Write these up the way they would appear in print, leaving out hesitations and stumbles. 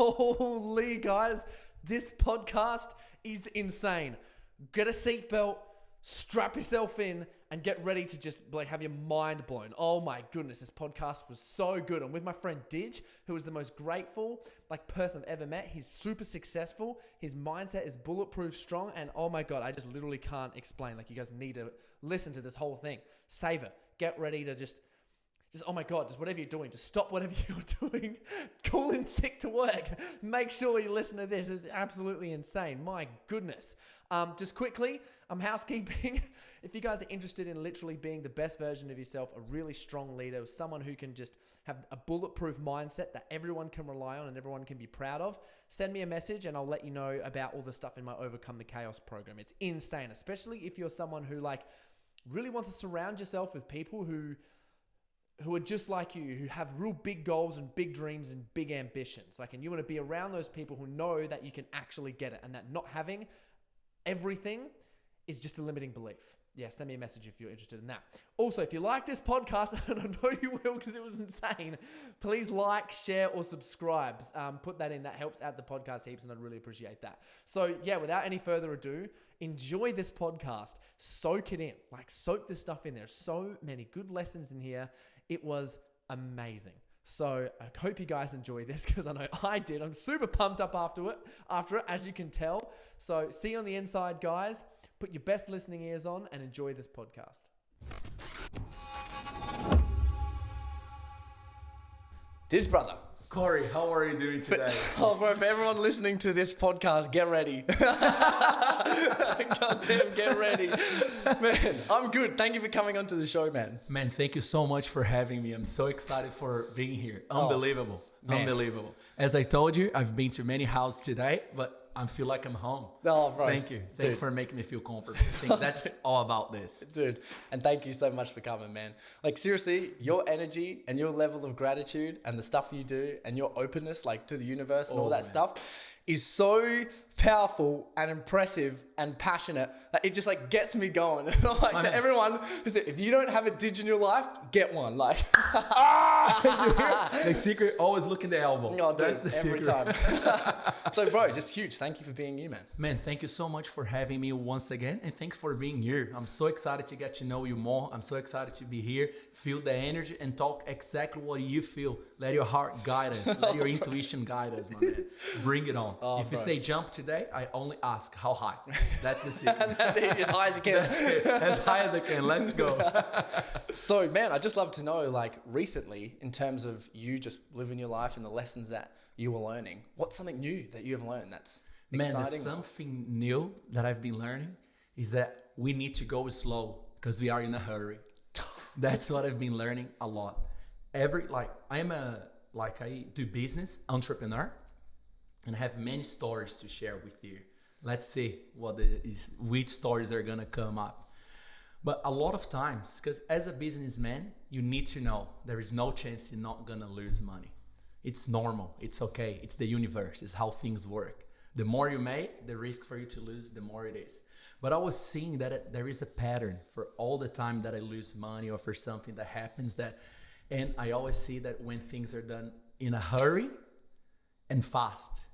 Holy guys, this podcast is insane. Get a seatbelt, strap yourself in, and get ready to just have your mind blown. Oh my goodness, this podcast was so good. I'm with my friend Didge, who is the most grateful person I've ever met. He's super successful. His mindset is bulletproof strong, and oh my God, I just literally can't explain. You guys need to listen to this whole thing. Savor. Get ready to just oh my God, just whatever you're doing, just stop whatever you're doing, call in sick to work. Make sure you listen to this. It's absolutely insane. My goodness. Just quickly, housekeeping. If you guys are interested in literally being the best version of yourself, a really strong leader, someone who can just have a bulletproof mindset that everyone can rely on and everyone can be proud of, send me a message and I'll let you know about all the stuff in my Overcome the Chaos program. It's insane, especially if you're someone who really wants to surround yourself with people who are just like you, who have real big goals and big dreams and big ambitions. And you want to be around those people who know that you can actually get it and that not having everything is just a limiting belief. Yeah, send me a message if you're interested in that. Also, if you like this podcast, and I know you will because it was insane, please like, share, or subscribe. Put that in. That helps out the podcast heaps, and I'd really appreciate that. So yeah, without any further ado, enjoy this podcast. Soak it in. Soak this stuff in. There's so many good lessons in here. It was amazing. So I hope you guys enjoy this because I know I did. I'm super pumped up after it, as you can tell. So see you on the inside, guys. Put your best listening ears on and enjoy this podcast. Didge brother. Corey, how are you doing today? Bro, for everyone listening to this podcast, get ready. Goddamn, get ready. Man, I'm good. Thank you for coming onto the show, man. Man, thank you so much for having me. I'm so excited for being here. Unbelievable. Unbelievable. As I told you, I've been to many houses today, but I feel like I'm home. Oh, bro. Thank you. Thank you for making me feel comfortable. I think that's all about this. Dude, and thank you so much for coming, man. Seriously, your energy and your level of gratitude and the stuff you do and your openness, to the universe and all that stuff is so powerful and impressive and passionate that it just gets me going. To everyone who said, if you don't have a Didge in your life, get one. The secret, always look in the elbow. Oh, dude, that's the every secret. time. So bro, just huge. Thank you for being you, man. Man, thank you so much for having me once again. And thanks for being here. I'm so excited to get to know you more. I'm so excited to be here, feel the energy and talk exactly what you feel. Let your heart guide us. Let your intuition guide us, my man. Bring it on. Oh, if you say jump today, I only ask how high. That's the secret. That's it, as high as you can. That's it. As high as I can. Let's go. So, man, I'd just love to know, recently, in terms of you just living your life and the lessons that you were learning, what's something new that you have learned that's exciting? Something new that I've been learning is that we need to go slow because we are in a hurry. That's what I've been learning a lot. I do business, entrepreneur, and I have many stories to share with you. Let's see which stories are gonna come up. But a lot of times, because as a businessman, you need to know there is no chance you're not gonna lose money. It's normal, it's okay, it's the universe, it's how things work. The more you make, the risk for you to lose, the more it is. But I was seeing that there is a pattern for all the time that I lose money or for something that happens and I always see that when things are done in a hurry and fast,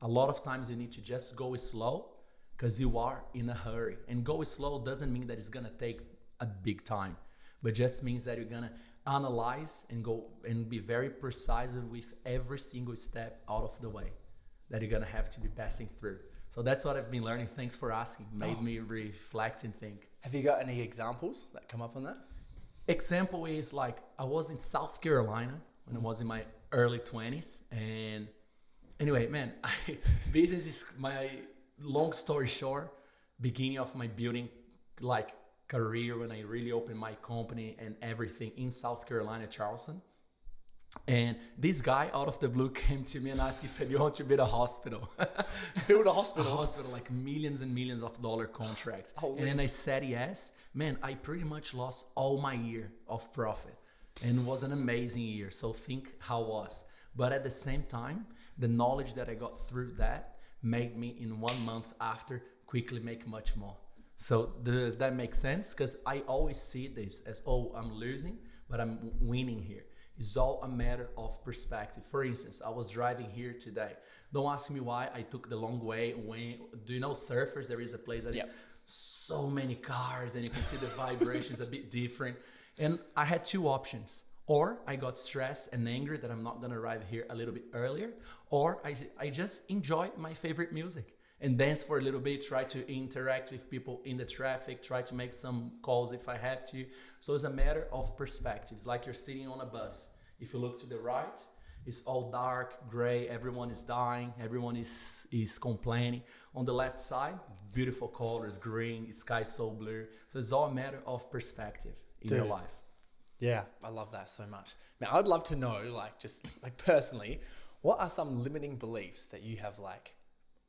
a lot of times you need to just go slow because you are in a hurry. And go slow doesn't mean that it's gonna take a big time, but just means that you're gonna analyze and go and be very precise with every single step out of the way that you're gonna have to be passing through. So that's what I've been learning. Thanks for asking. Made me reflect and think. Have you got any examples that come up on that? Example is I was in South Carolina when I was in my early 20s. And anyway, man, business is my long story short, beginning of my building career when I really opened my company and everything in South Carolina, Charleston. And this guy out of the blue came to me and asked if I want to build a hospital. Build a hospital? A hospital, millions and millions of dollar contract. And then I said yes. Man, I pretty much lost all my year of profit. And it was an amazing year. So think how it was. But at the same time, the knowledge that I got through that made me in 1 month after quickly make much more. So does that make sense? Because I always see this as, I'm losing, but I'm winning here. It's all a matter of perspective. For instance, I was driving here today. Don't ask me why I took the long way. Do you know Surfers? There is a place that so many cars and you can see the vibrations a bit different. And I had two options. Or I got stressed and angry that I'm not gonna arrive here a little bit earlier. Or I just enjoy my favorite music and dance for a little bit, try to interact with people in the traffic, try to make some calls if I have to. So it's a matter of perspectives, like you're sitting on a bus. If you look to the right, it's all dark, gray, everyone is dying, everyone is complaining. On the left side, beautiful colors, green, sky so blue. So it's all a matter of perspective in your life. Yeah, I love that so much. Man, I'd love to know, just personally, what are some limiting beliefs that you have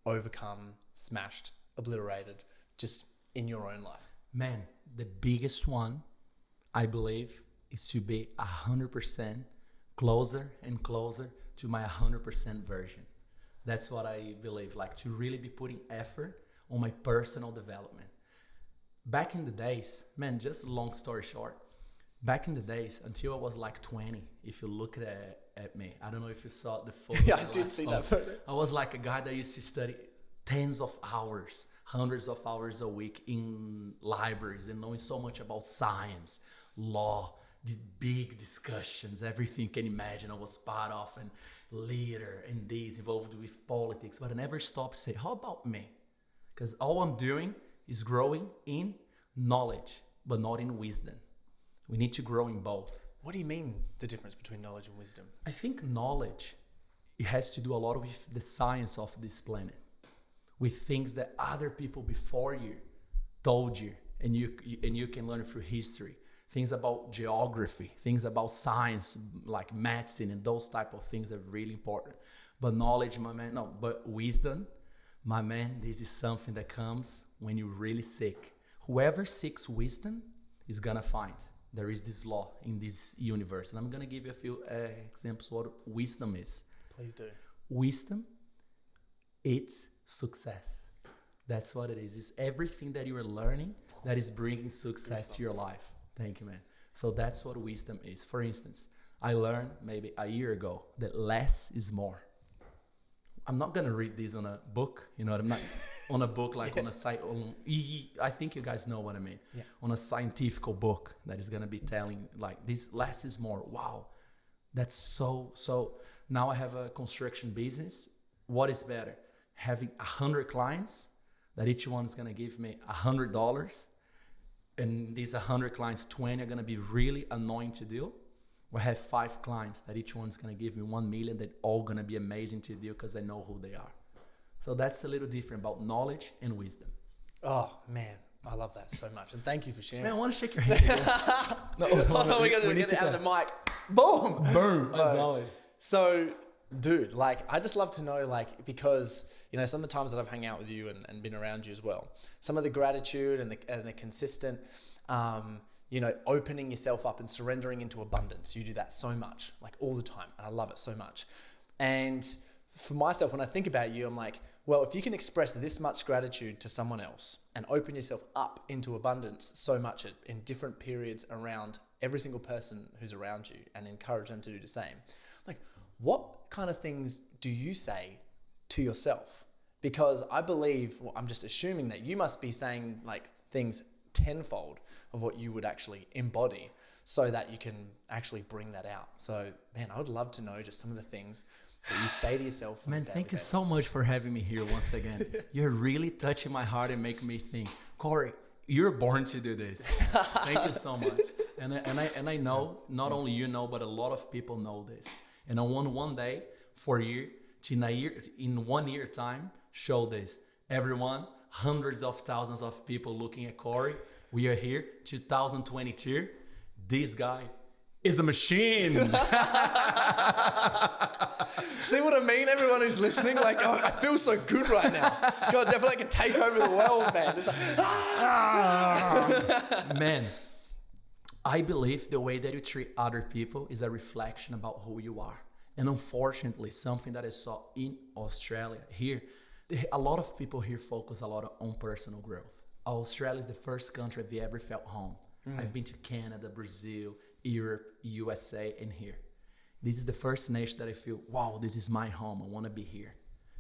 overcome, smashed, obliterated, just in your own life? Man, the biggest one, I believe, is to be 100% closer and closer to my 100% version. That's what I believe, to really be putting effort on my personal development. Back in the days, man, just long story short, back in the days, until I was 20, if you look at me, I don't know if you saw the photo. Yeah, I did see that photo. I was a guy that used to study tens of hours, hundreds of hours a week in libraries and knowing so much about science, law, the big discussions, everything you can imagine I was part of, and leader and this involved with politics, but I never stopped to say, how about me? Because all I'm doing is growing in knowledge, but not in wisdom. We need to grow in both. What do you mean, the difference between knowledge and wisdom? I think knowledge, it has to do a lot with the science of this planet, with things that other people before you told you, and you can learn through history. Things about geography, things about science, like medicine, and those type of things are really important. But knowledge, my man, no, but wisdom, my man, this is something that comes when you really seek. Whoever seeks wisdom is gonna find. There is this law in this universe. And I'm gonna give you a few examples what wisdom is. Please do. Wisdom, it's success. That's what it is. It's everything that you are learning that is bringing success to your life. Thank you, man. So that's what wisdom is. For instance, I learned maybe a year ago that less is more. I'm not going to read this on a book, I'm not on a book on a site. I think you guys know what I mean. Yeah. On a scientific book that is going to be telling this less is more. Wow. That's so. Now I have a construction business. What is better? Having 100 clients that each one is going to give me $100. And these 100 clients, 20 are going to be really annoying to deal. Or have 5 clients that each one's going to give me 1 million that all going to be amazing to deal because I know who they are. So that's a little different about knowledge and wisdom. Oh, man. I love that so much. And thank you for sharing. Man, I want to shake your hand. We got to get it out of the mic. Boom. Boom. As always. So, dude, I just love to know, because, some of the times that I've hung out with you and been around you as well, some of the gratitude and the consistent, opening yourself up and surrendering into abundance. You do that so much, all the time. And I love it so much. And for myself, when I think about you, I'm well, if you can express this much gratitude to someone else and open yourself up into abundance so much in different periods around every single person who's around you and encourage them to do the same, what kind of things do you say to yourself? Because I believe, I'm just assuming that you must be saying things tenfold of what you would actually embody so that you can actually bring that out. So, man, I would love to know just some of the things that you say to yourself. Man, thank you so much for having me here once again. You're really touching my heart and making me think. Corey, you're born to do this. Thank you so much. And I know, not only you know, but a lot of people know this. And I want one day for you to in 1 year time, show this. Everyone, hundreds of thousands of people looking at Corey. We are here, 2022. This guy is a machine. See what I mean? Everyone who's listening, I feel so good right now. God, definitely can take over the world, man. It's Man, I believe the way that you treat other people is a reflection about who you are. And unfortunately, something that I saw in Australia here, a lot of people here focus a lot on personal growth. Australia is the first country I've ever felt home. I've been to Canada, Brazil, Europe, USA, and here. this is the first nation that I feel, wow, this is my home. I want to be here.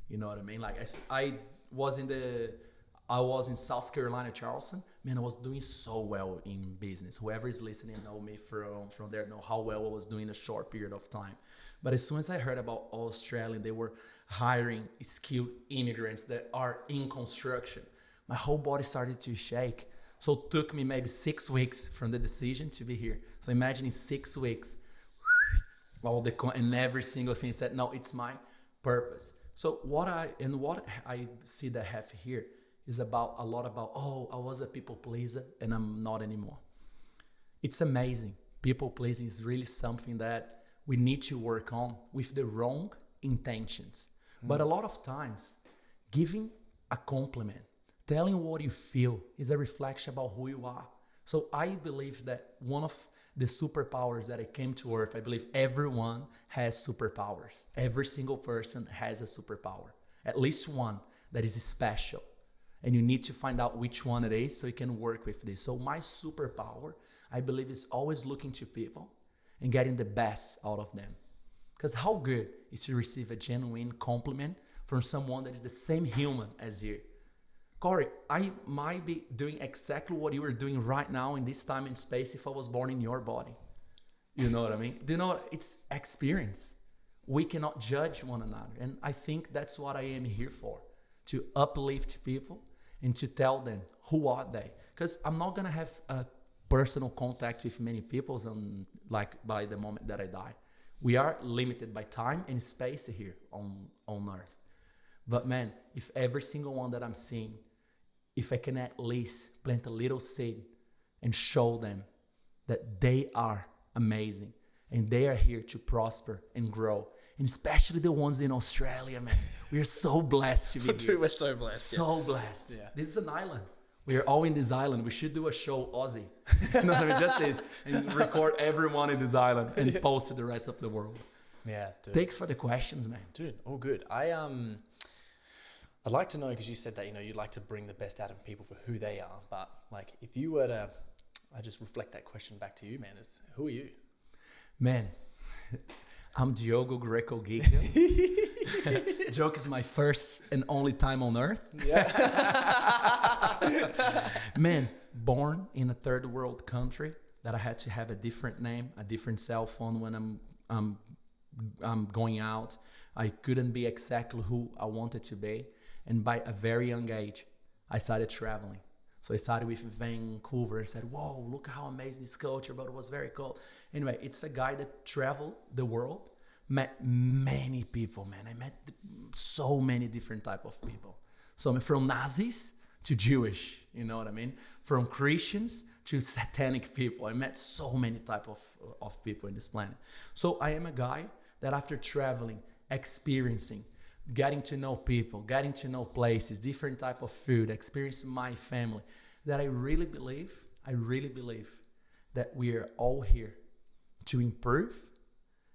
You know what I mean? Like I was in South Carolina, Charleston. Man, I was doing so well in business. Whoever is listening know me from there, know how well I was doing in a short period of time. But as soon as I heard about Australia, they were hiring skilled immigrants that are in construction, my whole body started to shake. So it took me maybe 6 weeks from the decision to be here. So imagine in 6 weeks, and every single thing said, no, it's my purpose. So what I see that have here is a lot about, oh, I was a people pleaser and I'm not anymore. It's amazing. People pleasing is really something that we need to work on with the wrong intentions. But a lot of times, giving a compliment, telling what you feel is a reflection about who you are. So I believe that one of the superpowers that I came to Earth, I believe everyone has superpowers. Every single person has a superpower, at least one that is special. And you need to find out which one it is so you can work with this. So my superpower, I believe, is always looking to people and getting the best out of them. Because how good is to receive a genuine compliment from someone that is the same human as you? Corey, I might be doing exactly what you were doing right now in this time and space if I was born in your body. You know what I mean? Do you know what? It's experience. We cannot judge one another. And I think that's what I am here for, to uplift people and to tell them who are they. Because I'm not going to have a personal contact with many people by the moment that I die. We are limited by time and space here on Earth. But man, if every single one that I'm seeing, if I can at least plant a little seed and show them that they are amazing and they are here to prosper and grow, and especially the ones in Australia, man. We are so blessed to be here. Dude, we're so blessed. So blessed. Yeah. This is an island. We are all in this island. We should do a show Aussie. You know what I mean? Just this. And record everyone in this island and post to the rest of the world. Yeah, dude. Thanks for the questions, man. Dude, all good. I'd like to know, because you said that, you'd like to bring the best out of people for who they are. But like, if you were to, I just reflect that question back to you, man, who are you? Man, I'm Diogo Grecco Giglio. Joke is my first and only time on Earth. Yeah. Man, born in a third world country that I had to have a different name, a different cell phone when I'm going out. I couldn't be exactly who I wanted to be. And by a very young age, I started traveling. So I started with Vancouver and said, whoa, look how amazing this culture, but it was very cool. Anyway, it's a guy that traveled the world, met many people, man. I met so many different type of people. So from Nazis to Jewish, you know what I mean? From Christians to satanic people. I met so many type of people in this planet. So I am a guy that after traveling, experiencing, getting to know people, getting to know places, different type of food, experiencing my family, that I really believe that we are all here to improve.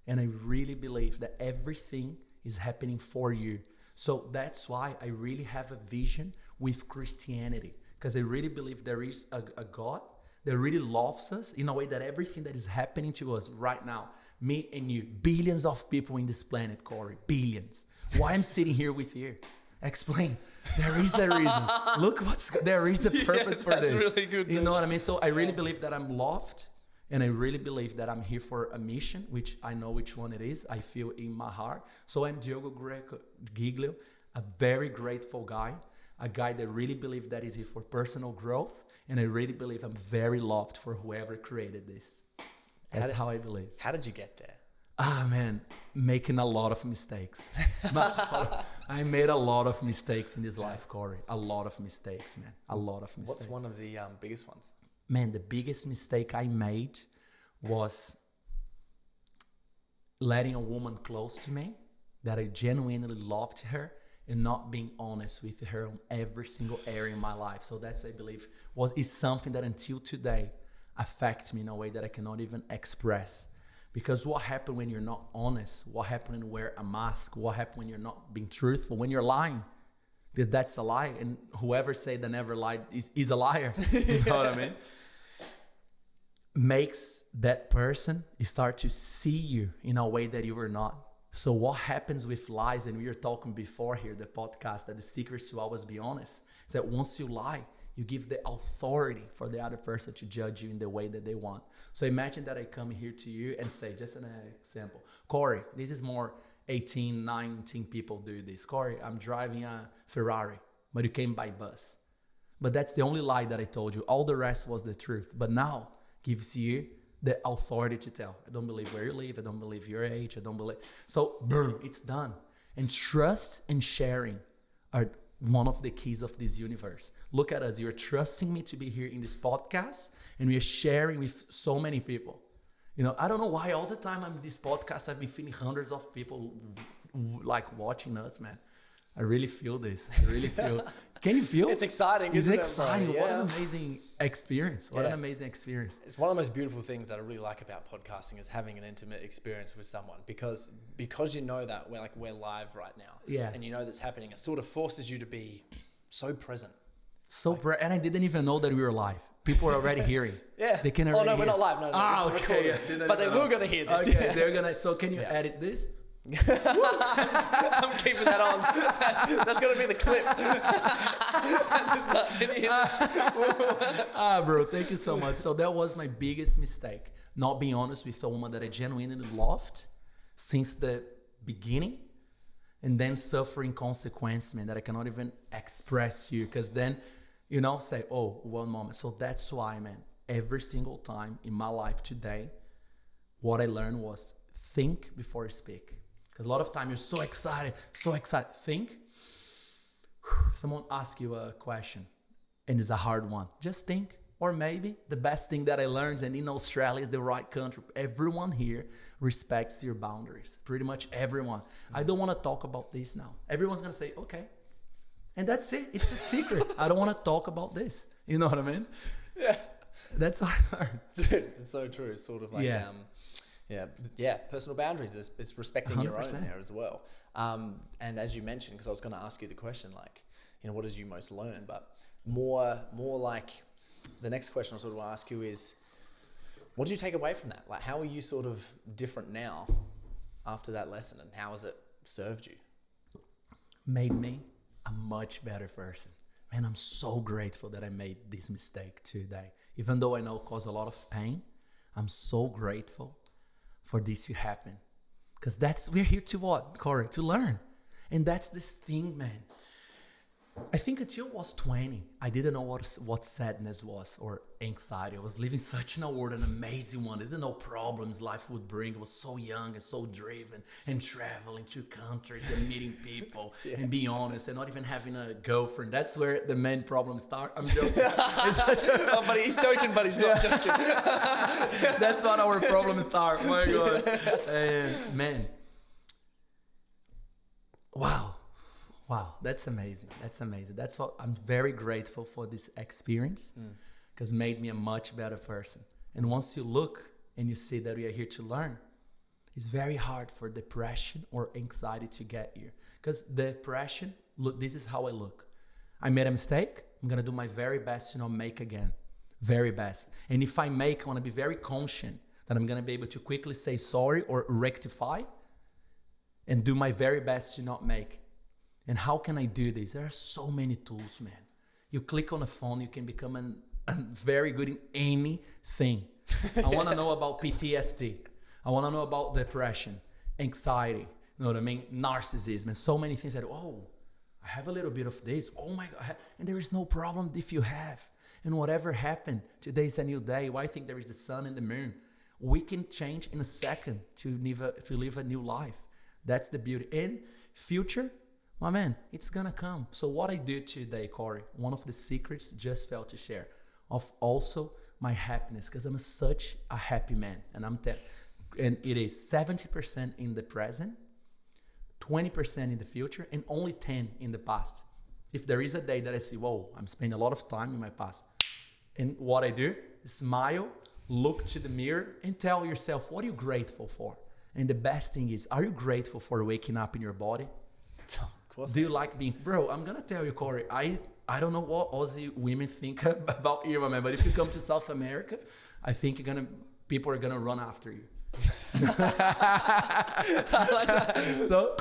And I really believe that everything is happening for you. So that's why I really have a vision with Christianity, because I really believe there is a God that really loves us in a way that everything that is happening to us right now, me and you, billions of people in this planet, Corey, billions. Why I'm sitting here with you? Explain. There is a reason. Look, there is a purpose for this. That's really good. You know what I mean? So I really believe that I'm loved, and I really believe that I'm here for a mission, which I know which one it is. I feel in my heart. So I'm Diogo Grecco Giglio, a very grateful guy, a guy that really believes that is here for personal growth, and I really believe I'm very loved for whoever created this. That's how I believe. How did you get there? Man, making a lot of mistakes. I made a lot of mistakes in this life, Corey. A lot of mistakes, man. A lot of mistakes. What's one of the biggest ones? Man, the biggest mistake I made was letting a woman close to me that I genuinely loved her and not being honest with her on every single area in my life. So that's, I believe, is something that until today affects me in a way that I cannot even express. Because what happens when you're not honest? What happens when you wear a mask? What happens when you're not being truthful? When you're lying? Because that's a lie. And whoever said that never lied is a liar. You know what I mean? makes that person start to see you in a way that you were not. So what happens with lies, and we were talking before here, the podcast, that the secrets to always be honest, is that once you lie, you give the authority for the other person to judge you in the way that they want. So imagine that I come here to you and say, just an example, Corey, this is more 18, 19 people do this. Corey, I'm driving a Ferrari, but you came by bus. But that's the only lie that I told you. All the rest was the truth. But now gives you the authority to tell. I don't believe where you live. I don't believe your age. I don't believe. So boom, it's done. And trust and sharing are one of the keys of this universe. Look at us. You're trusting me to be here in this podcast, and we are sharing with so many people. You know, I don't know why all the time I'm in this podcast, I've been feeling hundreds of people like watching us, man. I really feel this. I really feel. Can you feel? It's exciting, It's isn't it? exciting. Yeah. What an amazing experience. What an amazing experience. It's one of the most beautiful things that I really like about podcasting is having an intimate experience with someone because you know that we're live right now. Yeah. And you know that's happening. It sort of forces you to be so present. And I didn't even know that we were live. People are already hearing. Yeah. They can already Oh no, hear. we're not live. No, Ah, this is okay. recorded. Yeah. But they were going to hear this. Okay, Yeah. they're gonna. So can you edit this? I'm keeping that on. That's going to be the clip. Bro, thank you so much. So that was my biggest mistake. Not being honest with a woman that I genuinely loved since the beginning, and then suffering consequence, man, that I cannot even express to you. Because then, you know, say, oh, one moment. So that's why, man, every single time in my life today, what I learned was think before you speak. Because a lot of time you're so excited. Think. Someone asks you a question and it's a hard one. Just think. Or maybe the best thing that I learned, and in Australia is the right country. Everyone here respects your boundaries. Pretty much everyone. I don't want to talk about this now. Everyone's going to say, okay. And that's it. It's a secret. I don't want to talk about this. You know what I mean? Yeah. That's what I learned. Dude, it's so true. It's sort of like, personal boundaries. It's respecting your own 100%. there as well. And as you mentioned, because I was going to ask you the question, like, you know, what did you most learn? But more like the next question I sort of want to ask you is, what did you take away from that? Like, how are you sort of different now after that lesson, and how has it served you? Made me a much better person. Man, I'm so grateful that I made this mistake today. Even though I know it caused a lot of pain, I'm so grateful for this to happen. Because we're here to what, Corey? To learn. And that's this thing, man. I think until I was 20, I didn't know what sadness was or anxiety. I was living such in a world, an amazing one. I didn't know problems life would bring. I was so young and so driven and traveling to countries and meeting people and being honest and not even having a girlfriend. That's where the main problem start. I'm joking. But he's joking, but he's not joking. That's what our problems start. My God. And man, Wow, that's amazing. That's what I'm very grateful for this experience because made me a much better person. And once you look and you see that we are here to learn, it's very hard for depression or anxiety to get here. Because depression, look, this is how I look. I made a mistake. I'm going to do my very best to not make again. Very best. And if I make, I want to be very conscious that I'm going to be able to quickly say sorry or rectify and do my very best to not make. And how can I do this? There are so many tools, man. You click on a phone, you can become very good in anything. I want to know about PTSD. I want to know about depression, anxiety, you know what I mean? Narcissism, and so many things that, I have a little bit of this. Oh my God. And there is no problem if you have. And whatever happened, today is a new day. Why think there is the sun and the moon? We can change in a second to live a new life. That's the beauty. In future, my man, it's gonna come. So what I do today, Corey, one of the secrets just felt to share of also my happiness, because I'm such a happy man, and and it is 70% in the present, 20% in the future, and only 10 in the past. If there is a day that I see, whoa, I'm spending a lot of time in my past, and what I do, smile, look to the mirror, and tell yourself, what are you grateful for? And the best thing is, are you grateful for waking up in your body? Do you like being, bro, I'm going to tell you, Corey, I don't know what Aussie women think about you, my man, but if you come to South America, I think people are gonna run after you. I like that. So,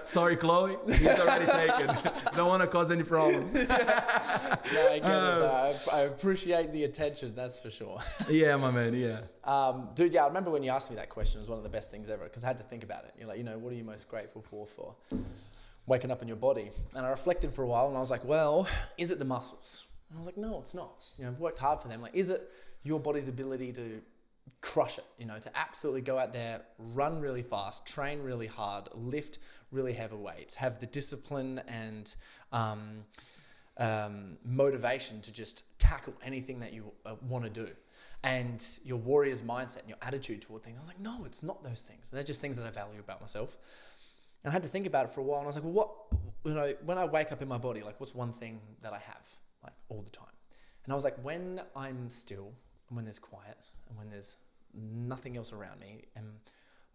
sorry, Chloe, he's already taken. Don't want to cause any problems. No, I get it though. I appreciate the attention, that's for sure. Yeah, my man. Yeah. Dude, yeah, I remember when you asked me that question, it was one of the best things ever because I had to think about it. You're like, what are you most grateful for waking up in your body? And I reflected for a while and I was like, well, is it the muscles? And I was like, no, it's not. I've worked hard for them. Like, is it your body's ability to crush it, to absolutely go out there, run really fast, train really hard, lift really heavy weights, have the discipline and motivation to just tackle anything that you want to do, and your warrior's mindset and your attitude toward things. I was like, no, it's not those things. They're just things that I value about myself. And I had to think about it for a while, and I was like, well, when I wake up in my body, like, what's one thing that I have, like, all the time? And I was like, when I'm still, and when there's quiet, and when there's nothing else around me, and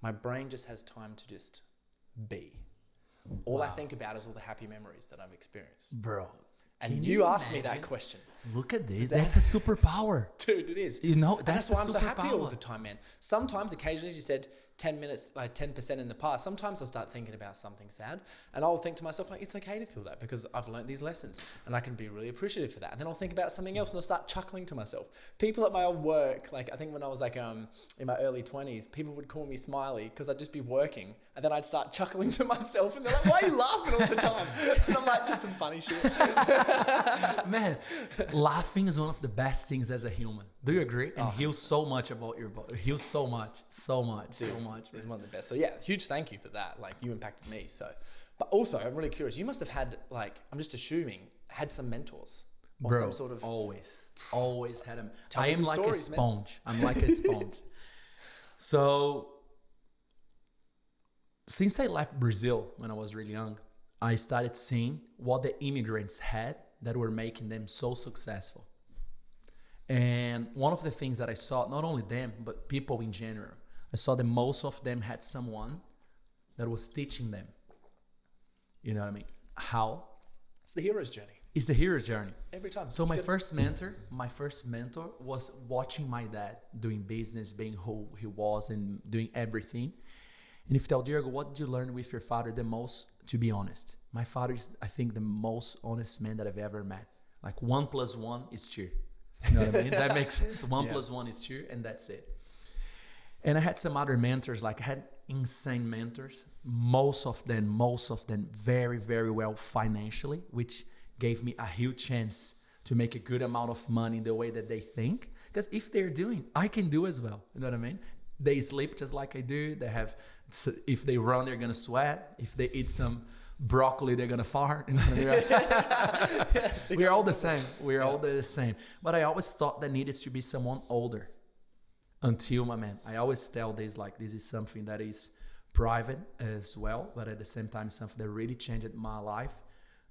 my brain just has time to just be. All I think about is all the happy memories that I've experienced. Bro. And you asked me that question. Look at this. That's a superpower. Dude, it is. That's why I'm so happy all the time, man. Sometimes, occasionally, as you said, 10 minutes, like 10% in the past, sometimes I'll start thinking about something sad and I'll think to myself, like, it's okay to feel that because I've learned these lessons and I can be really appreciative for that. And then I'll think about something else and I'll start chuckling to myself. People at my old work, like I think when I was like in my early 20s, people would call me Smiley because I'd just be working and then I'd start chuckling to myself and they're like, why are you laughing all the time? And I'm like, just some funny shit. Man, laughing is one of the best things as a human. Do you agree? And heals so much about your body. Heals so much. It's one of the best. So yeah, huge thank you for that. Like, you impacted me. So, but also I'm really curious. You must have had, like, I'm just assuming, had some mentors or some sort of. Always had them. Tell I me am some like stories, a sponge. Man. I'm like a sponge. So since I left Brazil when I was really young, I started seeing what the immigrants had that were making them so successful. And one of the things that I saw, not only them, but people in general, I saw that most of them had someone that was teaching them. You know what I mean? How? It's the hero's journey. It's the hero's journey. Every time. So my first mentor was watching my dad doing business, being who he was and doing everything. And if you tell Diogo, what did you learn with your father the most? To be honest, my father is, I think, the most honest man that I've ever met. Like 1 + 1 is 2. You know what I mean? That makes sense. 1 + 1 is 2, and that's it. And I had some other mentors, like I had insane mentors, most of them very, very well financially, which gave me a huge chance to make a good amount of money in the way that they think. Because if they're doing, I can do as well. You know what I mean? They sleep just like I do. They have, if they run, they're going to sweat. If they eat some broccoli, they're going to fart. You know what I mean? We're all the same. We're all the same. But I always thought there needed to be someone older. Until, my man, I always tell this, like, this is something that is private as well, but at the same time, something that really changed my life.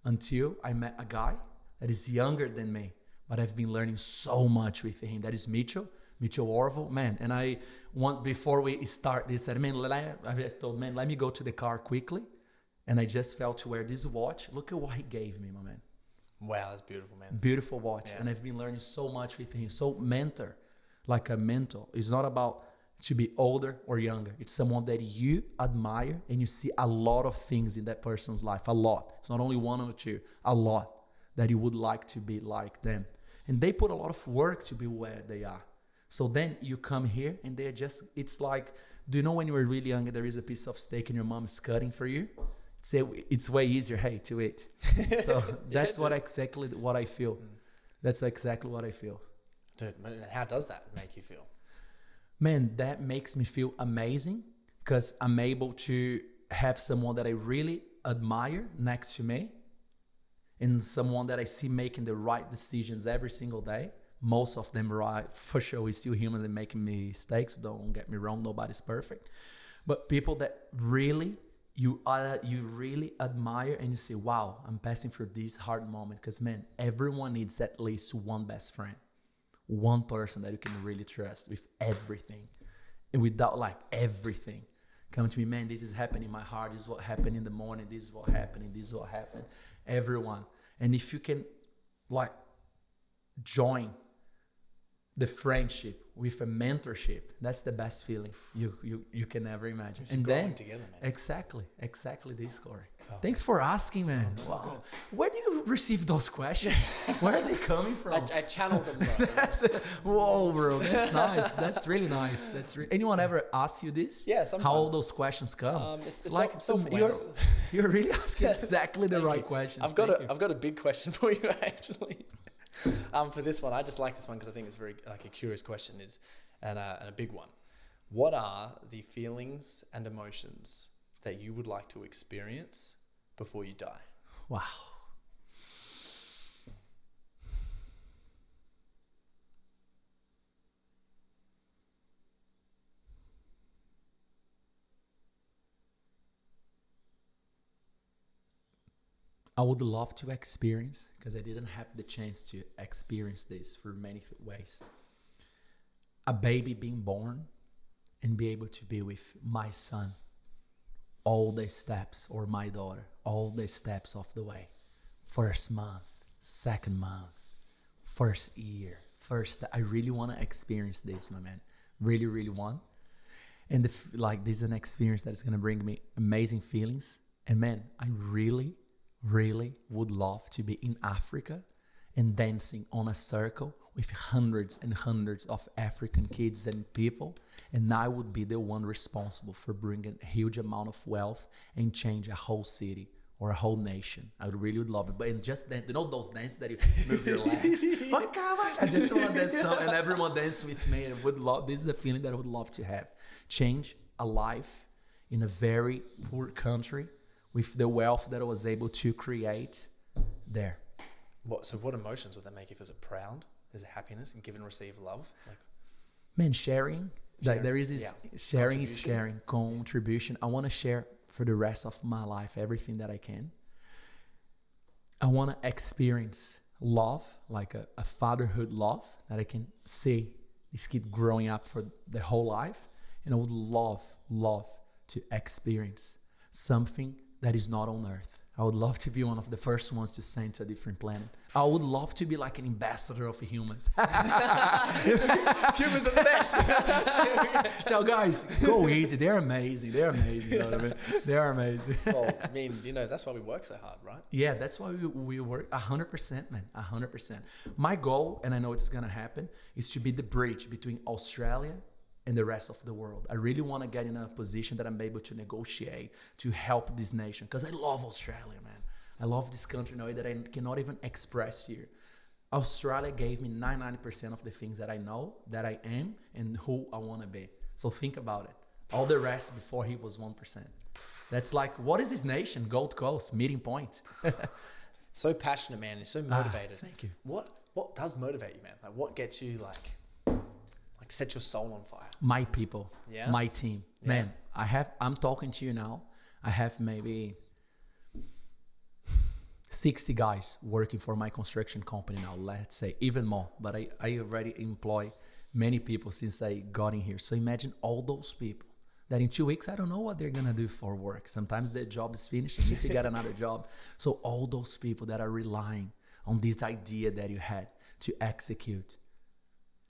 Until I met a guy that is younger than me, but I've been learning so much with him. That is Mitchell Orville, man. And I want, before we start this, I told, let me go to the car quickly. And I just felt to wear this watch. Look at what he gave me, my man. Wow, that's beautiful, man. Beautiful watch. Yeah. And I've been learning so much with him. So mentor. Like a mentor. It's not about to be older or younger. It's someone that you admire and you see a lot of things in that person's life. A lot. It's not only 1 or 2. A lot that you would like to be like them. And they put a lot of work to be where they are. So then you come here and they're just, it's like, do you know when you were really young and there is a piece of steak and your mom is cutting for you? It's way easier, to eat. So that's exactly what I feel. That's exactly what I feel. Dude, how does that make you feel? Man, that makes me feel amazing because I'm able to have someone that I really admire next to me and someone that I see making the right decisions every single day. Most of them right. For sure, we're still humans and making mistakes. Don't get me wrong, nobody's perfect. But people that really, you really admire and you say, wow, I'm passing through this hard moment. Because, man, everyone needs at least one best friend. One person that you can really trust with everything. And without like everything. Come to me, man, this is happening in my heart. This is what happened in the morning. This is what happened. This is what happened. Everyone. And if you can like join the friendship with a mentorship, that's the best feeling you can ever imagine. It's and growing then together, man. exactly this, Corey. Thanks for asking, man. Wow. Where do you receive those questions? Where are they coming from? I channel them, bro. Whoa, bro. That's nice. That's really nice. Anyone ever ask you this? Yeah, sometimes. How all those questions come? It's like you're really asking exactly the right questions. I've got a big question for you, actually. For this one, I just like this one because I think it's very like a curious question and a big one. What are the feelings and emotions that you would like to experience before you die? Wow. I would love to experience, because I didn't have the chance to experience this for many ways. A baby being born and be able to be with my son all the steps, or my daughter, all the steps of the way. First month, second month, first year, I really want to experience this, my man. Really, really want. And this is an experience that's going to bring me amazing feelings. And man, I really, really would love to be in Africa and dancing on a circle with hundreds and hundreds of African kids and people. And I would be the one responsible for bringing a huge amount of wealth and change a whole city or a whole nation. I would love it. But and just then, those dances that you move your legs. I just want to dance and everyone dance with me. I would love. This is a feeling that I would love to have. Change a life in a very poor country with the wealth that I was able to create there. What emotions would that make you feel? Is it proud? Is it happiness and give and receive love? Man, sharing. Like there is this sharing is caring, contribution. I want to share for the rest of my life everything that I can. I want to experience love, like a fatherhood love that I can see this kid growing up for the whole life. And I would love to experience something that is not on earth. I would love to be one of the first ones to send to a different planet. I would love to be like an ambassador of humans. Humans are the best. Tell guys, go easy. They're amazing. You know what I mean? They are amazing. Well, I mean, that's why we work so hard, right? Yeah, that's why we work 100%, man. 100%. My goal, and I know it's going to happen, is to be the bridge between Australia and the rest of the world. I really want to get in a position that I'm able to negotiate to help this nation, because I love Australia, man. I love this country in a way that I cannot even express here. Australia gave me 99% of the things that I know, that I am, and who I want to be. So think about it. All the rest before he was 1%. That's like, what is this nation? Gold Coast, meeting point. So passionate, man. You're so motivated. Thank you. What does motivate you, man? Like, what gets you set your soul on fire? My people, my team. Yeah. Man, I'm talking to you now. I have maybe 60 guys working for my construction company now, let's say, even more. But I already employ many people since I got in here. So imagine all those people that in 2 weeks, I don't know what they're going to do for work. Sometimes their job is finished and you need to get another job. So all those people that are relying on this idea that you had to execute,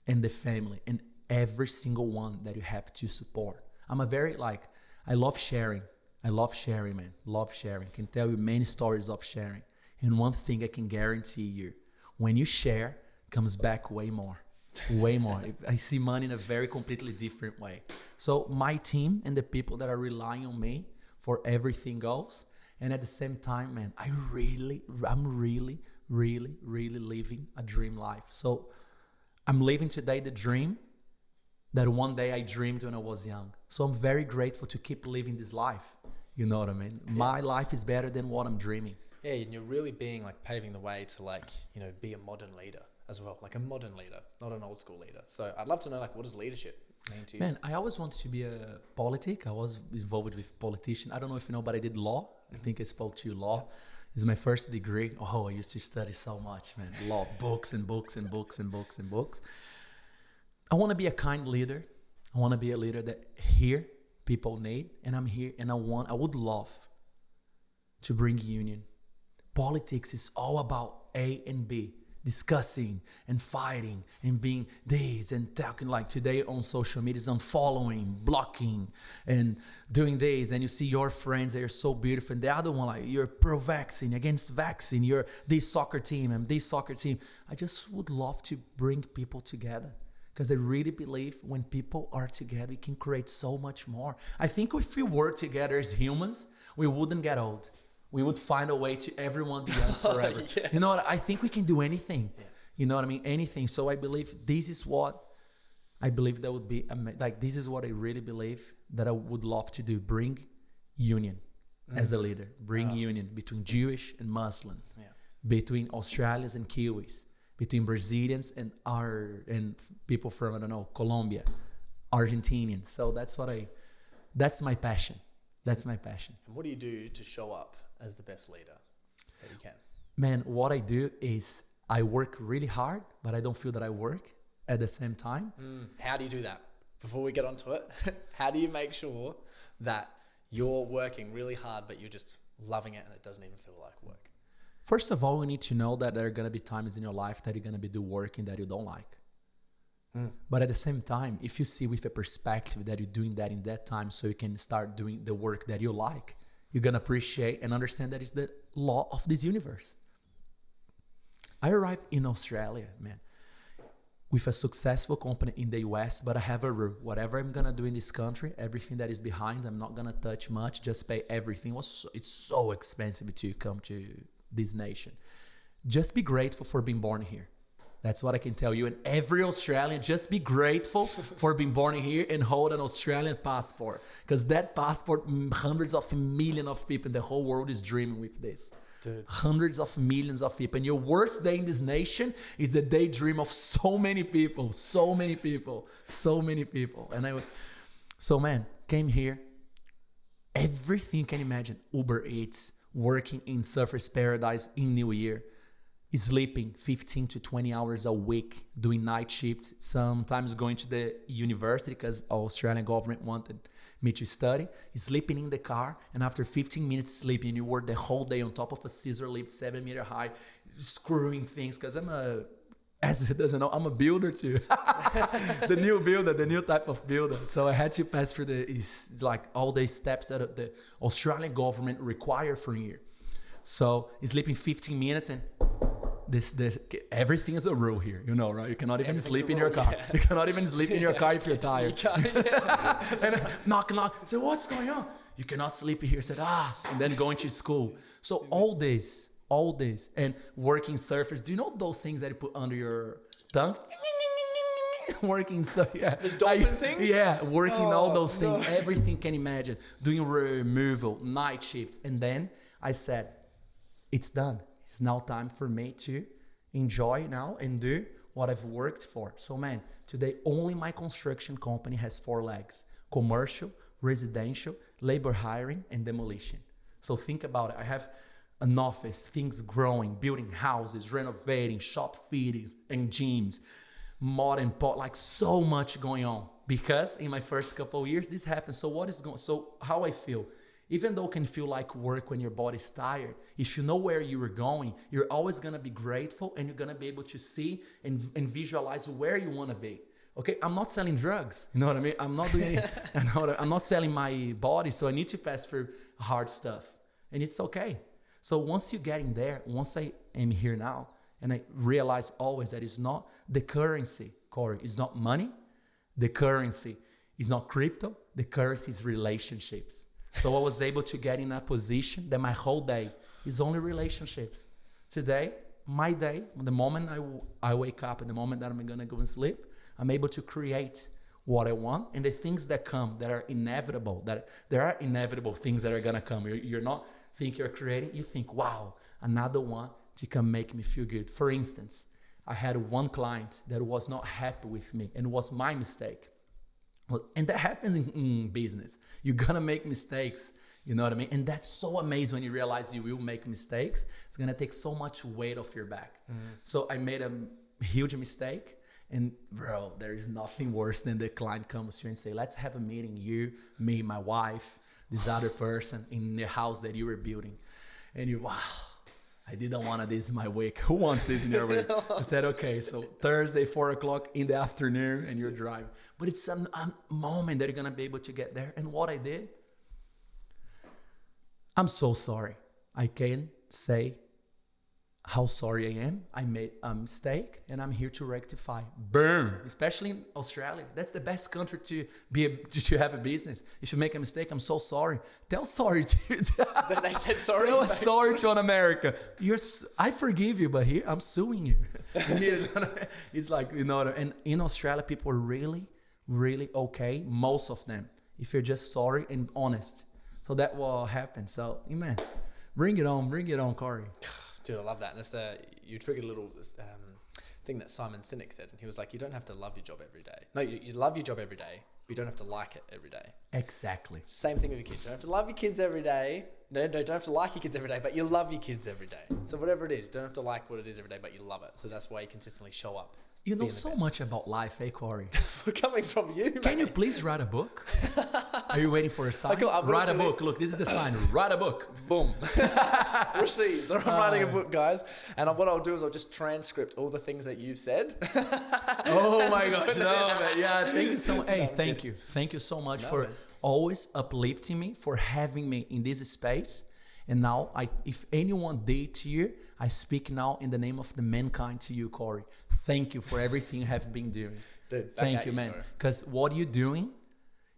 and the family, and every single one that you have to support. I love sharing. I love sharing, man. Love sharing. Can tell you many stories of sharing. And one thing I can guarantee you, when you share, comes back way more. Way more. I see money in a very completely different way. So my team and the people that are relying on me for everything goes. And at the same time, man, I'm really living a dream life. So I'm living today the dream that one day I dreamed when I was young. So I'm very grateful to keep living this life. You know what I mean? Yeah. My life is better than what I'm dreaming. Yeah, and you're really being paving the way to be a modern leader as well. Like a modern leader, not an old school leader. So I'd love to know what does leadership mean to you? Man, I always wanted to be a politic. I was involved with politician. I don't know if you know, but I did law. I think I spoke to you law. It's my first degree. Oh, I used to study so much, man. Law, books and books and books and books and books. I want to be a kind leader. I want to be a leader that here people need, and I'm here, and I would love to bring union. Politics is all about A and B. discussing and fighting and being this and talking like today on social media is unfollowing, blocking and doing this, and you see your friends that are so beautiful and the other one like you're pro-vaccine, against vaccine, you're this soccer team and this soccer team. I just would love to bring people together because I really believe when people are together, we can create so much more. I think if we work together as humans, we wouldn't get old. We would find a way to everyone be young forever. Yeah. You know what? I think we can do anything. Yeah. You know what I mean? Anything. So I believe this is what I believe that would be like. This is what I really believe that I would love to do. Bring union as a leader. Bring union between Jewish and Muslim. Yeah. Between Australians and Kiwis. Between Brazilians and people from, I don't know, Colombia, Argentinians. So that's my passion. That's my passion. And what do you do to show up as the best leader that you can? Man, what I do is I work really hard, but I don't feel that I work at the same time. How do you do that? Before we get onto it, how do you make sure that you're working really hard, but you're just loving it and it doesn't even feel like work? First of all, we need to know that there are going to be times in your life that you're going to be doing working that you don't like. But at the same time, if you see with a perspective that you're doing that in that time so you can start doing the work that you like, you're going to appreciate and understand that it's the law of this universe. I arrived in Australia, man, with a successful company in the US, but I have a rule. Whatever I'm going to do in this country, everything that is behind, I'm not going to touch much, just pay everything. It's so expensive to come to this nation. Just be grateful for being born here. That's what I can tell you. And every Australian, just be grateful for being born here and hold an Australian passport. Because that passport, hundreds of millions of people in the whole world is dreaming with this. Dude. Hundreds of millions of people. And your worst day in this nation is the daydream of so many people. So many people. So many people. So man, came here. Everything you can imagine. Uber Eats, working in Surfers Paradise in New Year. Sleeping 15 to 20 hours a week, doing night shifts, sometimes going to the university because the Australian government wanted me to study, sleeping in the car, and after 15 minutes sleeping, you work the whole day on top of a scissor lift 7 meter high, screwing things, because as it doesn't know, I'm a builder too. the new type of builder. So I had to pass through all the steps that the Australian government require from you. So sleeping 15 minutes and everything is a rule here, you know, right? You cannot even sleep in your car. Yeah. You cannot even sleep in your car if you're tired. And knock. Say, what's going on? You cannot sleep here. Said, and then going to school. So all this, and working surfers. Do you know those things that you put under your tongue? Working so yeah. There's dolphin things? Yeah, working all those things. Everything can imagine. Doing removal, night shifts. And then I said, it's done. It's now time for me to enjoy now and do what I've worked for. So man, today only my construction company has 4 legs: commercial, residential, labor hiring, and demolition. So think about it. I have an office, things growing, building houses, renovating, shop fittings and gyms, modern like so much going on. Because in my first couple of years, this happened. So how I feel? Even though it can feel like work when your body's tired, if you know where you were going, you're always going to be grateful and you're going to be able to see and visualize where you want to be. Okay, I'm not selling drugs. You know what I mean? I'm not doing I'm not selling my body, so I need to pass through hard stuff. And it's okay. So once you get in there, once I am here now, and I realize always that it's not the currency, Corey. It's not money. The currency is not crypto. The currency is relationships. So I was able to get in a position that my whole day is only relationships. Today, my day, the moment I wake up and the moment that I'm going to go and sleep, I'm able to create what I want. And the things that come that are inevitable, that there are inevitable things that are going to come. You're not think you're creating. You think, wow, another one to come make me feel good. For instance, I had one client that was not happy with me, and it was my mistake. And that happens in business. You're going to make mistakes. You know what I mean? And that's so amazing when you realize you will make mistakes. It's going to take so much weight off your back. So I made a huge mistake. And bro, there is nothing worse than the client comes to you and say, let's have a meeting, you, me, my wife, this other person in the house that you were building. And you, wow, I didn't want this in my week. Who wants this in your week? I said, okay, so Thursday, 4 o'clock in the afternoon, and you're driving. But it's some moment that you're going to be able to get there. And what I did, I'm so sorry. I can say how sorry I am. I made a mistake, and I'm here to rectify. Boom. Especially in Australia. That's the best country to have a business. If you make a mistake, I'm so sorry. Tell sorry to They said sorry. Tell sorry to America. I forgive you, but here I'm suing you. It's like, and in Australia, people are really, really okay. Most of them. If you're just sorry and honest. So that will happen. So, man, bring it on, Corey. Dude, I love that. And it's you triggered a little thing that Simon Sinek said. And he was like, you don't have to love your job every day. No, you love your job every day, but you don't have to like it every day. Exactly. Same thing with your kids. You don't have to love your kids every day. No, don't have to like your kids every day, but you love your kids every day. So whatever it is, don't have to like what it is every day, but you love it. So that's why you consistently show up. You know so much about life, Corey? We're coming from you, Can you please write a book? Are you waiting for a sign? Write a book. Look, this is the sign. Write a book. Boom. Received. I'm writing a book, guys. And what I'll do is I'll just transcript all the things that you've said. Oh my gosh. No, man. Yeah, thank you so much. Hey, thank you. Thank you so much for always uplifting me, for having me in this space. And now, if anyone did to you, I speak now in the name of the mankind to you, Corey. Thank you for everything you have been doing. Dude, thank you, man. Because what you're doing,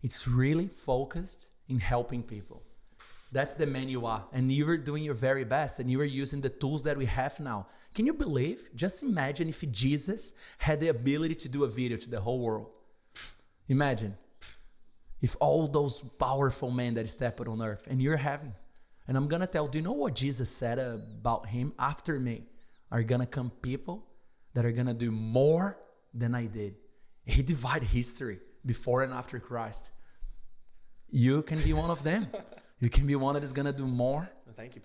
it's really focused in helping people. That's the man you are. And you are doing your very best. And you are using the tools that we have now. Can you believe? Just imagine if Jesus had the ability to do a video to the whole world. Imagine. If all those powerful men that stepped on earth, and you're having. And I'm going to tell, do you know what Jesus said about him? After me are going to come people that are going to do more than I did. He divided history before and after Christ. You can be one of them. You can be one that is going to do more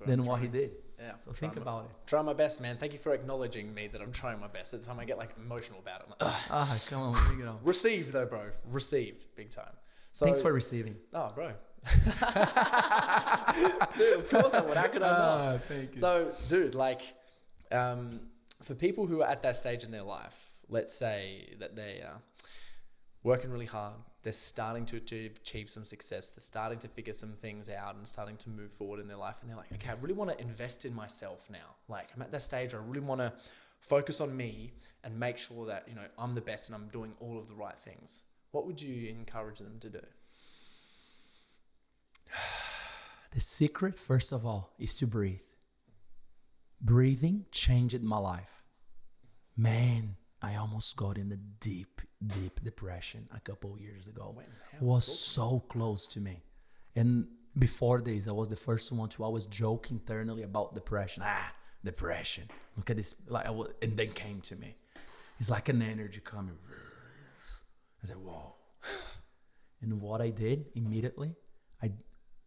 than what he did. Yeah, so think about it. Try my best, man. Thank you for acknowledging me that I'm trying my best. At the time I get like emotional about it. I'm like, come on, bring it on. Received though, bro. Received big time. So, thanks for receiving. Oh, bro. Dude, of course I would. How could I not? Thank you. So, dude, like, for people who are at that stage in their life, let's say that they are working really hard, they're starting to achieve some success, they're starting to figure some things out and starting to move forward in their life, and they're like, okay, I really want to invest in myself now. Like, I'm at that stage where I really want to focus on me and make sure that, I'm the best and I'm doing all of the right things. What would you encourage them to do? The secret, first of all, is to breathe. Breathing changed my life. Man, I almost got in a deep, deep depression a couple of years ago. It was so close to me. And before this, I was the first one to always joke internally about depression. Depression. Look at this. And then came to me. It's like an energy coming. I said, whoa. And what I did immediately, I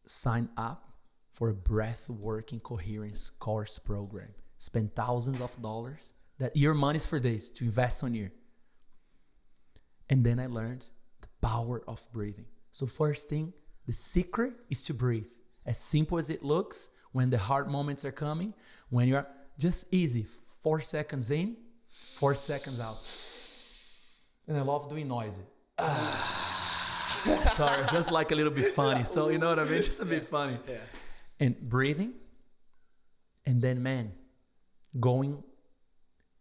signed up for a breath-working coherence course program. Spend thousands of dollars. That your money's for this, to invest on you. And then I learned the power of breathing. So first thing, the secret is to breathe. As simple as it looks, when the hard moments are coming, when you're just easy, 4 seconds in, 4 seconds out. And I love doing noisy. Sorry, just like a little bit funny. So you know what I mean? Just a bit funny. Yeah. And breathing. And then, man, going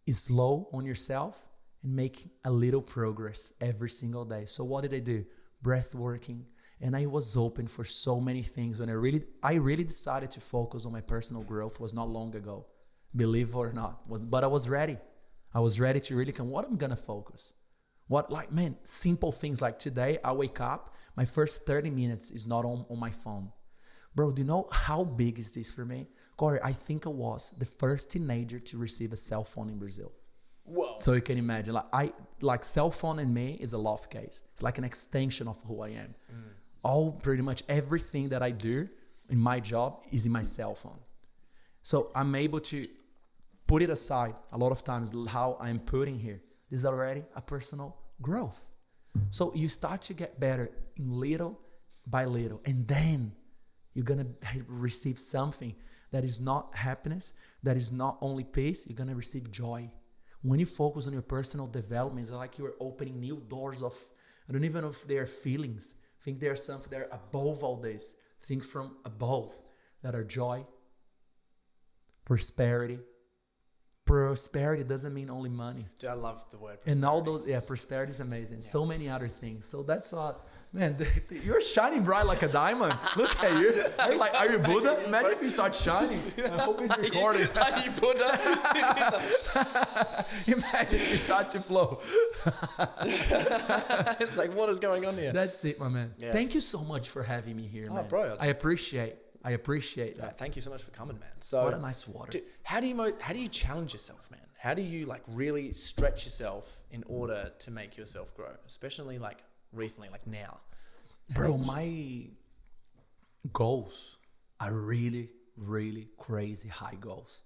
slow on yourself and making a little progress every single day. So what did I do? Breath working. And I was open for so many things. When I really decided to focus on my personal growth was not long ago. Believe it or not. But I was ready. I was ready to really come. What I'm going to focus? Simple things like today, I wake up, my first 30 minutes is not on my phone. Bro, do you know how big is this for me? Corey, I think I was the first teenager to receive a cell phone in Brazil. Whoa. So you can imagine, cell phone in me is a love case. It's like an extension of who I am. Pretty much everything that I do in my job is in my cell phone. So I'm able to put it aside a lot of times how I'm putting here. This is already a personal growth. So you start to get better in little by little. And then you're going to receive something that is not happiness, that is not only peace, you're going to receive joy. When you focus on your personal development, it's like you're opening new doors of, I don't even know if they are feelings. I think there are something that are above all this. Things from above that are joy, prosperity. Prosperity doesn't mean only money. Dude, I love the word prosperity. And all those, prosperity is amazing. Yeah. So many other things. So that's all. Man, you're shining bright like a diamond. Look at you. Are you Buddha? Imagine if you start shining. I hope it's recording. Are you Buddha? Imagine if you start to flow. It's like, what is going on here? That's it, my man. Yeah. Thank you so much for having me here, man. Bro. I appreciate that. Thank you so much for coming, man. So, what a nice water. Dude, how do you challenge yourself, man? How do you like really stretch yourself in order to make yourself grow? Especially like recently, like now. Bro, my goals are really, really crazy high goals.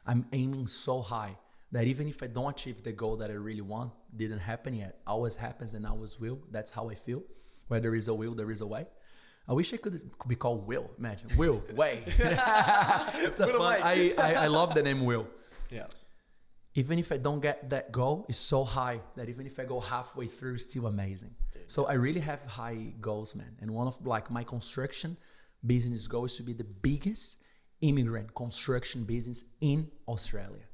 I'm aiming so high that even if I don't achieve the goal that I really want, didn't happen yet. Always happens and always will. That's how I feel. Where there is a will, there is a way. I wish I could be called Will. Imagine Will Way. It's a fun. I love the name Will. Yeah. Even if I don't get that goal, it's so high that even if I go halfway through, it's still amazing. Dude, so I really have high goals, man. And one of like my construction business goal is to be the biggest immigrant construction business in Australia.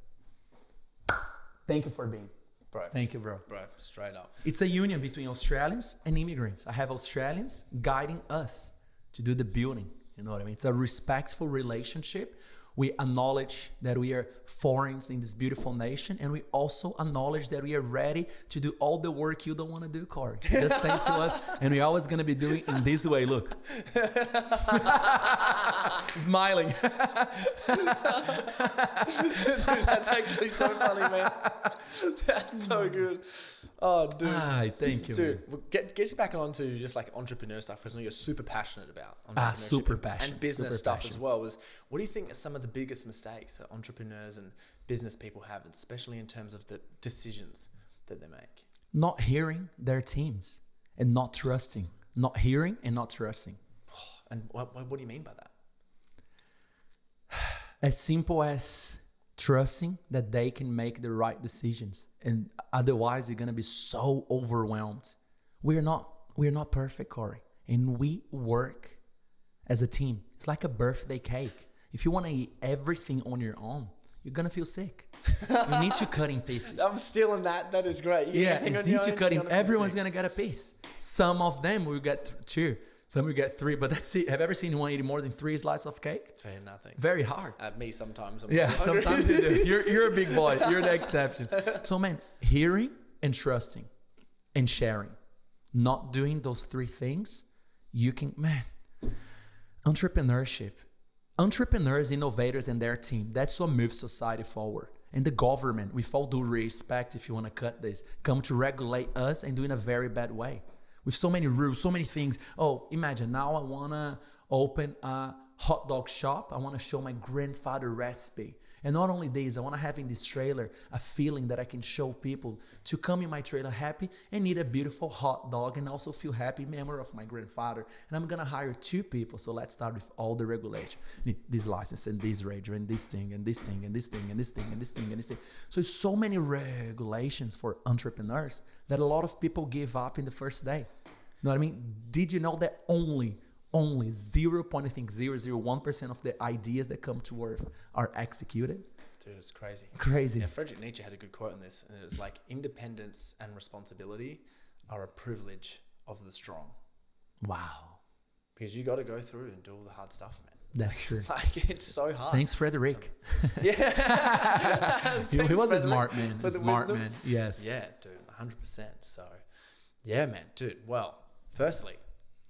Thank you for being. Bro. Thank you, bro. Bro, straight up. It's a union between Australians and immigrants. I have Australians guiding us to do the building. You know what I mean? It's a respectful relationship. We acknowledge that we are foreigners in this beautiful nation, and we also acknowledge that we are ready to do all the work you don't want to do, Corey. Just say to us, and we're always going to be doing in this way. Look. Smiling. Dude, that's actually so funny, man. That's so good. Oh, dude. Thank you, dude. Well, get you back onto just like entrepreneur stuff, because I know you're super passionate about entrepreneurship super passionate, and business super stuff passionate. as well. What do you think are some of the biggest mistakes that entrepreneurs and business people have, especially in terms of the decisions that they make? Not hearing their teams and not trusting. Not hearing and not trusting. And what do you mean by that? As simple as trusting that they can make the right decisions, and otherwise you're gonna be so overwhelmed. We're not perfect, Corey, and we work as a team. It's like a birthday cake. If you want to eat everything on your own, you're gonna feel sick. You need to cut in pieces. I'm stealing that. That is great. You need to cut in. Everyone's gonna get a piece. Some of them will get 2. Some will get 3, but that's it. Have you ever seen anyone eating more than 3 slices of cake? Nothing. Very hard. Me sometimes. Sometimes you do. You're a big boy. You're the exception. So man, hearing and trusting and sharing, not doing those 3 things, you can, entrepreneurship. Entrepreneurs, innovators, and their team, that's what moves society forward. And the government, with all due respect, if you want to cut this, come to regulate us and do it in a very bad way. With so many rules, so many things. Oh, imagine now I want to open a hot dog shop. I want to show my grandfather recipe. And not only this, I want to have in this trailer a feeling that I can show people to come in my trailer happy and eat a beautiful hot dog and also feel happy memory of my grandfather. And I'm going to hire 2 people. So let's start with all the regulation. This license and this radio and this thing and this thing and this thing and this thing and this thing and this thing. So so many regulations for entrepreneurs that a lot of people give up in the first day. You know what I mean? Did you know that only 0.001% of the ideas that come to earth are executed? Dude, it's crazy. Crazy. Yeah, Friedrich Nietzsche had a good quote on this, and it was like, independence and responsibility are a privilege of the strong. Wow. Because you got to go through and do all the hard stuff, man. That's true. Like, it's so hard. Thanks, Frederick. Yeah. he was a smart man. For the smart wisdom. man. Yes. Yeah, dude, 100%. So, yeah, man, dude. Well, firstly,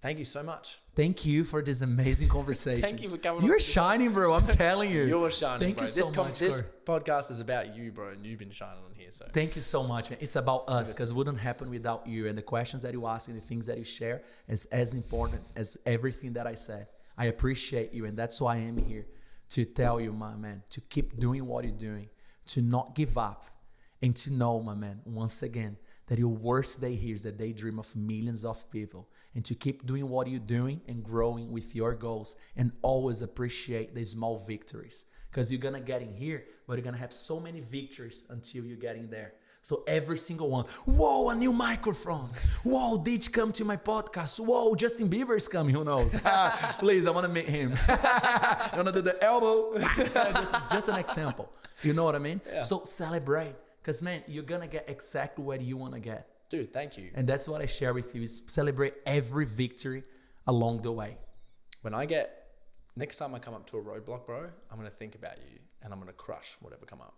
thank you so much. Thank you for this amazing conversation. Thank you for coming. You're shining, bro. I'm telling you. You're shining, Thank bro. you so much. This podcast is about you, bro, and you've been shining on here. So thank you so much. It's about us, because it wouldn't happen without you. And the questions that you ask and the things that you share is as important as everything that I said. I appreciate you, and that's why I am here, to tell you, my man, to keep doing what you're doing, to not give up, and to know, my man, once again, that your worst day here is the daydream of millions of people. and to keep doing what you're doing and growing with your goals, and always appreciate the small victories, because you're gonna get in here, but you're gonna have so many victories until you get in there. So every single one, whoa, a new microphone. Whoa, did come to my podcast. Whoa, Justin Bieber is coming, who knows? Please, I want to meet him. You want to do the elbow? just an example. You know what I mean? Yeah. So celebrate, because man, you're going to get exactly where you want to get. Dude, thank you. And that's what I share with you, is celebrate every victory along the way. Next time I come up to a roadblock, bro, I'm going to think about you and I'm going to crush whatever come up.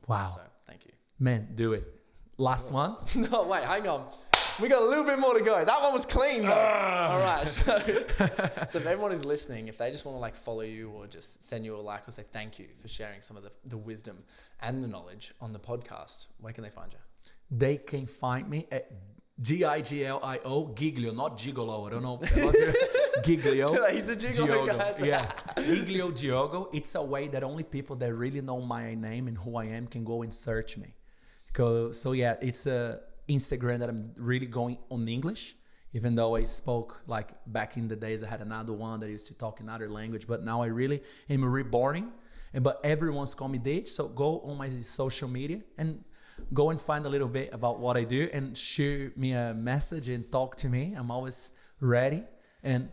Wow. So thank you. Man, do it. Last one. No, wait, hang on. We got a little bit more to go. That one was clean though. All right. So if everyone is listening, if they just want to like follow you or just send you a like or say thank you for sharing some of the wisdom and the knowledge on the podcast, where can they find you? They can find me at Giglio, Giglio, not Gigolo. I don't know. Giglio. He's a Gigolo guy. Yeah. Giglio Diogo. It's a way that only people that really know my name and who I am can go and search me. So yeah, it's a Instagram that I'm really going on English, even though I spoke like back in the days, I had another one that used to talk in other language, but now I really am reborn. But everyone's called me Dage. So go on my social media and go and find a little bit about what I do and shoot me a message and talk to me. I'm always ready, and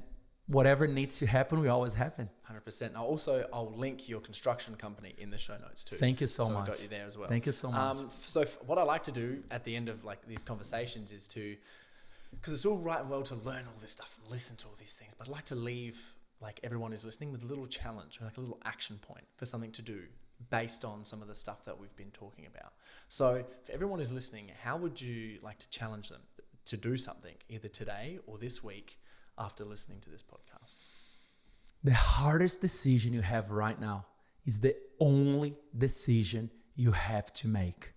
whatever needs to happen, will always happen. 100%. I'll link your construction company in the show notes too. Thank you so much. I got you there as well. Thank you so much. What I like to do at the end of like these conversations is because it's all right and well to learn all this stuff and listen to all these things, but I'd like to leave like everyone who's listening with a little challenge, like a little action point for something to do based on some of the stuff that we've been talking about. So for everyone who's listening, how would you like to challenge them to do something either today or this week after listening to this podcast? The hardest decision you have right now is the only decision you have to make.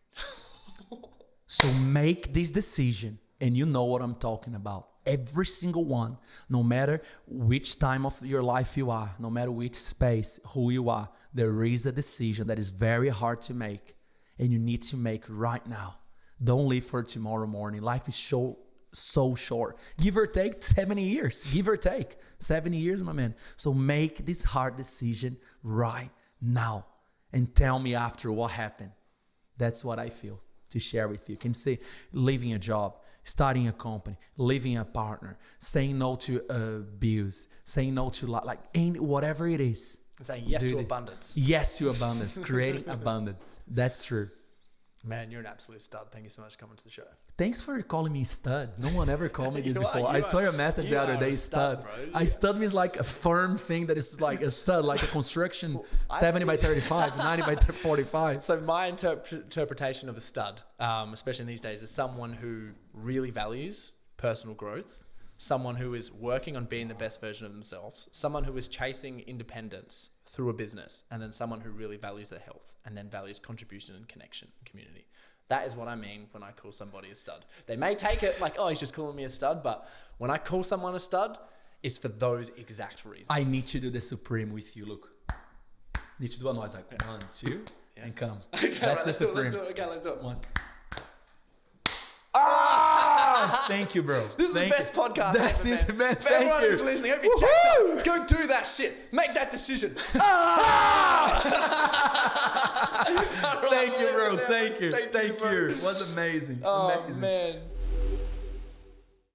So make this decision, and you know what I'm talking about. Every single one, no matter which time of your life you are, no matter which space, who you are, there is a decision that is very hard to make, and you need to make right now. Don't leave for tomorrow morning. Life is so short. Give or take 70 years. Give or take 70 years, my man. So make this hard decision right now and tell me after what happened. That's what I feel to share with you. You can say leaving a job, starting a company, leaving a partner, saying no to bills, saying no to whatever it is. Saying yes to abundance. Yes to abundance. Creating abundance. That's true. Man, you're an absolute stud. Thank you so much for coming to the show. Thanks for calling me stud. No one ever called me this before. I saw your message the other day, stud. Stud means like a firm thing that is like a stud, like a construction 70 by 35, 90 by 45. So my interpretation of a stud, especially in these days, is someone who really values personal growth, someone who is working on being the best version of themselves, someone who is chasing independence through a business, and then someone who really values their health and then values contribution and connection and community. That is what I mean when I call somebody a stud. They may take it like, oh, he's just calling me a stud, but when I call someone a stud, it's for those exact reasons. I need to do the supreme with you. Look. Need to do a noise like 1, 2, and come. Okay, that's the supreme. Let's do it. Okay, let's do it. 1. Ah! Thank you, bro. This is the best podcast This is the best. For everyone who's listening, hope you checked out. Go do that shit. Make that decision. Thank you, bro. Thank you. It was amazing. Oh, amazing. man.